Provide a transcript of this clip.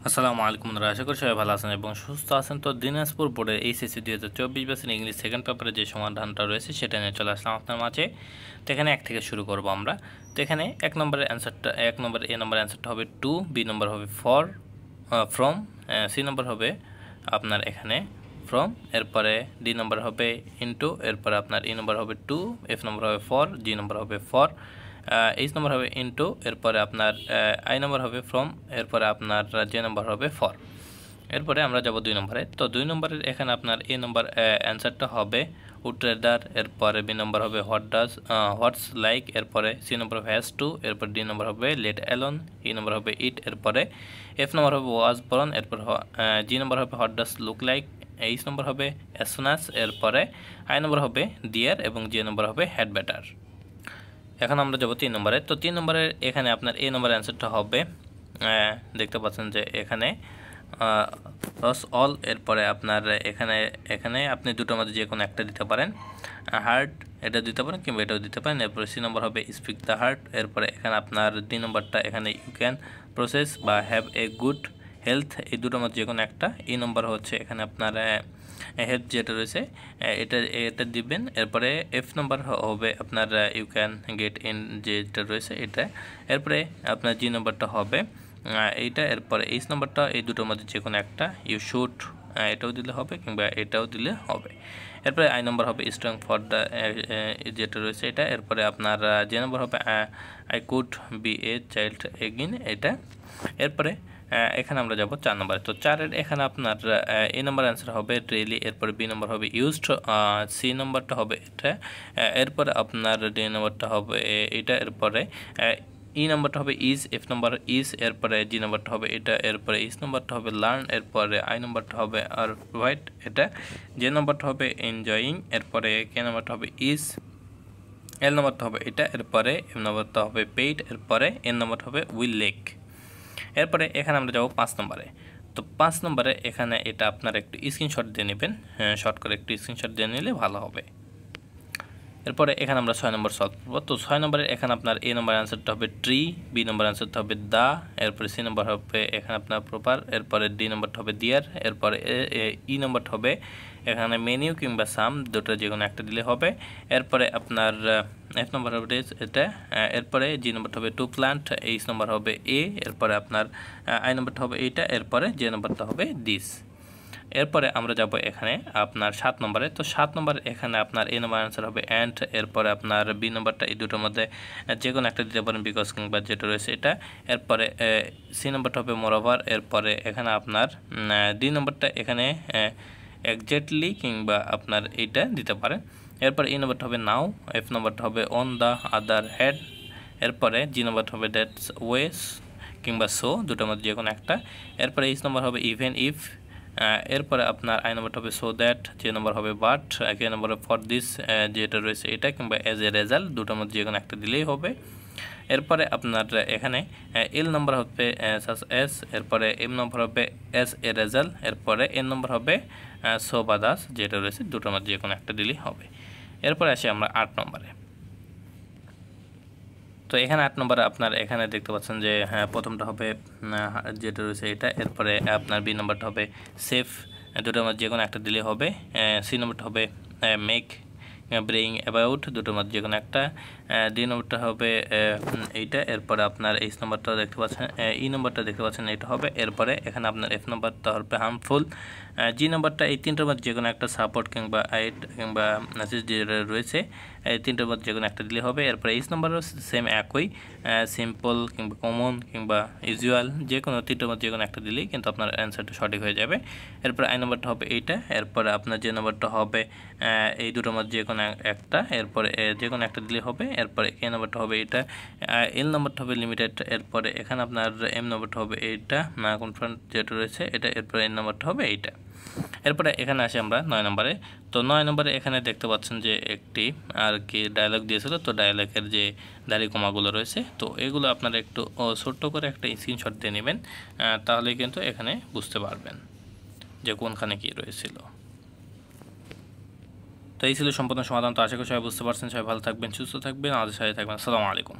আসসালামু আলাইকুম বন্ধুরা, আশা করি সবাই ভালো আছেন এবং সুস্থ আছেন। তো দিনাজপুর বোর্ডের এইচএসসি 2024 ব্যাচের ইংলিশ সেকেন্ড পেপারে যে সমাধানটা রয়েছে সেটা নিয়ে চলে আসলাম আপনার মাঝে। তো এখানে এক থেকে শুরু করব আমরা। তো এখানে এক নম্বরের অ্যান্সারটা এ নম্বরের অ্যান্সারটা হবে টু, বি নম্বর হবে ফর, ফ্রম, সি নম্বর হবে আপনার এখানে ফ্রম, এরপরে ডি নম্বর হবে ইনটু, এরপরে আপনার ই নম্বর হবে টু, এফ নম্বর হবে ফর, জি নম্বর হবে ফর, এইচ নম্বর হবে ইনটু, এরপরে আপনার আই নম্বর হবে ফ্রম, এরপরে আপনার জে নম্বর হবে ফর। এরপরে আমরা যাব 2 নম্বরে। তো 2 নম্বরের এখানে আপনার এ নম্বর অ্যান্সারটা হবে উড রেদার, এরপরে বি নম্বর হবে হোয়াটস লাইক, এরপরে সি নম্বর হবে হ্যাজ টু, এরপর ডি নম্বর হবে লেট অ্যালোন, ই নম্বর হবে ইট, এরপরে এফ নম্বর হবে ওয়াজ বরন, এরপর জি নম্বর হবে what does look like, H নম্বর হবে অ্যাজ সুন অ্যাজ, এরপরে আই নম্বর হবে ডিয়ার এবং জে নম্বর হবে হ্যাড বেটার। এখন আমরা যাব 3 নম্বরে। তো 3 নম্বরের এখানে আপনার এ নম্বরের অ্যান্সারটা হবে দেখতে পাচ্ছেন যে এখানে লস অল, এরপরে আপনার এখানে এখানে আপনি দুটোর মধ্যে যে কোনো একটা দিতে পারেন, হার্ট এটা দিতে পারেন কিংবা এটাও দিতে পারেন। এরপরে সি নম্বর হবে স্পিক দ্য হার্ট, এরপরে এখানে আপনার ডি নম্বরটা এখানে ইউ ক্যান প্রসেস বা হ্যাভ এ গুড হেলথ, এই দুটোর মধ্যে যে কোনো একটা। ই নম্বর হচ্ছে এখানে আপনার হেল্প যেটা রয়েছে এটা দিবেন। এরপরে এফ নম্বর হবে আপনার ইউ ক্যান গেট ইন যেটা রয়েছে এটা। এরপরে আপনার জি নম্বরটা হবে এইটা, এরপরে এইচ নম্বরটা এই দুটোর মধ্যে যে কোনো একটা, ইউ শুড এটাও দিলে হবে কিংবা এটাও দিলে হবে। এরপরে আই নম্বর হবে স্ট্রং ফর দ্য যেটা রয়েছে এটা। এরপরে আপনার যে নম্বর হবে I could be a child again এটা। এরপরে এখানে আমরা যাব 4 নম্বরে। তো 4-এর এখানে আপনার এ নম্বর অ্যান্সার হবে রিয়েলি, এরপরে বি নম্বর হবে ইউজড, সি নম্বরটা হবে এটা, এরপরে আপনার ডি নম্বরটা হবে এটা, এরপরে ই নম্বরটা হবে ইজ, এফ নম্বর ইজ, এরপরে জি নম্বরটা হবে এটা, এরপরে ইস নম্বরটা হবে লার্ন, এরপরে আই নম্বরটা হবে আর প্রোভাইড এটা, যে নম্বরটা হবে এনজয়িং, এরপরে কে নম্বরটা হবে ইজ, এল নম্বরটা হবে এটা, এরপরে এম নম্বরটা হবে পেইড, এরপরে এন নম্বরটা হবে উইল লেক। এরপরে এখানে আমরা যাব 5 নম্বরে। তো 5 নম্বরে এখানে এটা আপনার একটু স্ক্রিনশট দিয়ে নেবেন, শর্ট করে একটু স্ক্রিনশট দিয়ে নিলে ভালো হবে। এরপরে এখানে আমরা 6 নম্বর সলভ করব। তো 6 নম্বরে এখানে আপনার এ নম্বর অ্যান্সারটা হবে ট্রি, বি নম্বর অ্যান্সারটা হবে দা, এরপরে সি নম্বর হবে এখানে আপনার প্রপার, এরপরে ডি নম্বরটা হবে ডিয়ার, এরপরে ই নম্বরটা হবে এখানে মেনিউ কিংবা সাম, দুটো যে কোনো একটা দিলে হবে। এরপরে আপনার এফ নম্বর হবে এটা, এরপরে জি নম্বরটা হবে টু প্ল্যান্ট, এইচ নম্বর হবে এ, এরপরে আপনার আই নম্বরটা হবে এইটা, এরপরে যে নম্বরটা হবে দিস। এরপরে আমরা যাব এখানে আপনার 7 নম্বরে। তো 7 নম্বর এখানে আপনার এ নম্বর অ্যান্সার হবে অ্যান্ড, এরপরে আপনার বি নম্বরটা এই দুটোর মধ্যে যে কোনো একটা দিতে পারেন বিকজ কিংবা যেটা রয়েছে এটা। এরপরে সি নম্বরটা হবে মোরওভার, এরপরে এখানে আপনার ডি নম্বরটা এখানে এক্স্যাক্টলি কিংবা আপনার এইটা দিতে পারেন। এরপরে ই নম্বরটা হবে নাও, এফ নম্বরটা হবে অন দ্য আদার হ্যাড, এরপরে জি নম্বরটা হবে দ্যাটস ওয়েস কিংবা সো, দুটোর মধ্যে যে কোনো একটা। এরপরে এইচ নম্বর হবে ইভেন ইফ, এরপরে আপনার আই নম্বরটা হবে সো দ্যাট, যে নম্বর হবে বাট, কে নম্বর হবে ফর দিস যেটা রয়েছে এটা, কিংবা অ্যাজ এ রেজাল্ট, দুটোর মধ্যে যে কোনো একটা দিলেই হবে। এরপরে আপনার এখানে এল নম্বর হবে সাস এস, এরপরে এম নম্বর হবে এস এ রেজাল্ট, এরপরে এন নম্বর হবে সো বা দাস যেটা রয়েছে, দুটোর মধ্যে যে কোনো একটা দিলেই হবে। এরপরে আসি আমরা 8 নম্বরে। তো এখানে 8 নম্বরে আপনার এখানে দেখতে পাচ্ছেন যে প্রথমটা হবে যেটা রয়েছে এটা, এরপরে আপনার বি নম্বরটা হবে সেফ, দুটোর মধ্যে যে কোনো একটা দিলে হবে। সি নম্বরটা হবে মেক, ব্রিং অ্যাবাউট, দুটোর মধ্যে যে কোনো একটা। ডি নম্বরটা হবে এইটা, এরপরে আপনার এইচ নম্বরটা দেখতে পাচ্ছেন, ই নম্বরটা দেখতে পাচ্ছেন এটা হবে। এরপরে এখানে আপনার এফ নম্বরটা হবে হার্মফুল, জি নম্বরটা এই তিনটার মধ্যে যে কোনো একটা সাপোর্ট কিংবা আইট কিংবা যেটা রয়েছে এই তিনটার মধ্যে যে কোনো একটা দিলে হবে। এরপরে এইচ নম্বরও সেম একই, সিম্পল কিংবা কমন কিংবা ইউজুয়াল, যে কোনো তিনটার মধ্যে যে কোনো একটা দিলেই কিন্তু আপনার অ্যান্সারটা সঠিক হয়ে যাবে। এরপরে আই নম্বরটা হবে এইটা, এরপরে আপনার যে নম্বরটা হবে এই দুটোর মধ্যে যে কোনো একটা, এরপরে যে কোনো একটা দিলে হবে। এরপরে এ নম্বরটা হবে এইটা, এল নম্বরটা হবে লিমিটেড, এরপরে এখানে আপনার এম নম্বরটা হবে এইটা কনফার্ম যেটা রয়েছে এটা, এরপরে এন নম্বরটা হবে এইটা। এরপরে এখানে আসি আমরা 9 নম্বরে। তো 9 নম্বরে এখানে দেখতে পাচ্ছেন যে একটি আর কি ডায়লগ দিয়েছিল। তো ডায়লগের যে দাড়ি কমাগুলো রয়েছে তো এগুলো আপনারা একটু ছোট্ট করে একটা স্ক্রিনশট দিয়ে নেবেন, তাহলে কিন্তু এখানে বুঝতে পারবেন যে কোনখানে কি রয়েছিল। তো এই ছিল সম্পূর্ণ সমাধান। তো আশা করি সবাই বুঝতে পারছেন। সবাই ভালো থাকবেন, সুস্থ থাকবেন, আমাদের সাথে থাকবেন। আসসালামু আলাইকুম।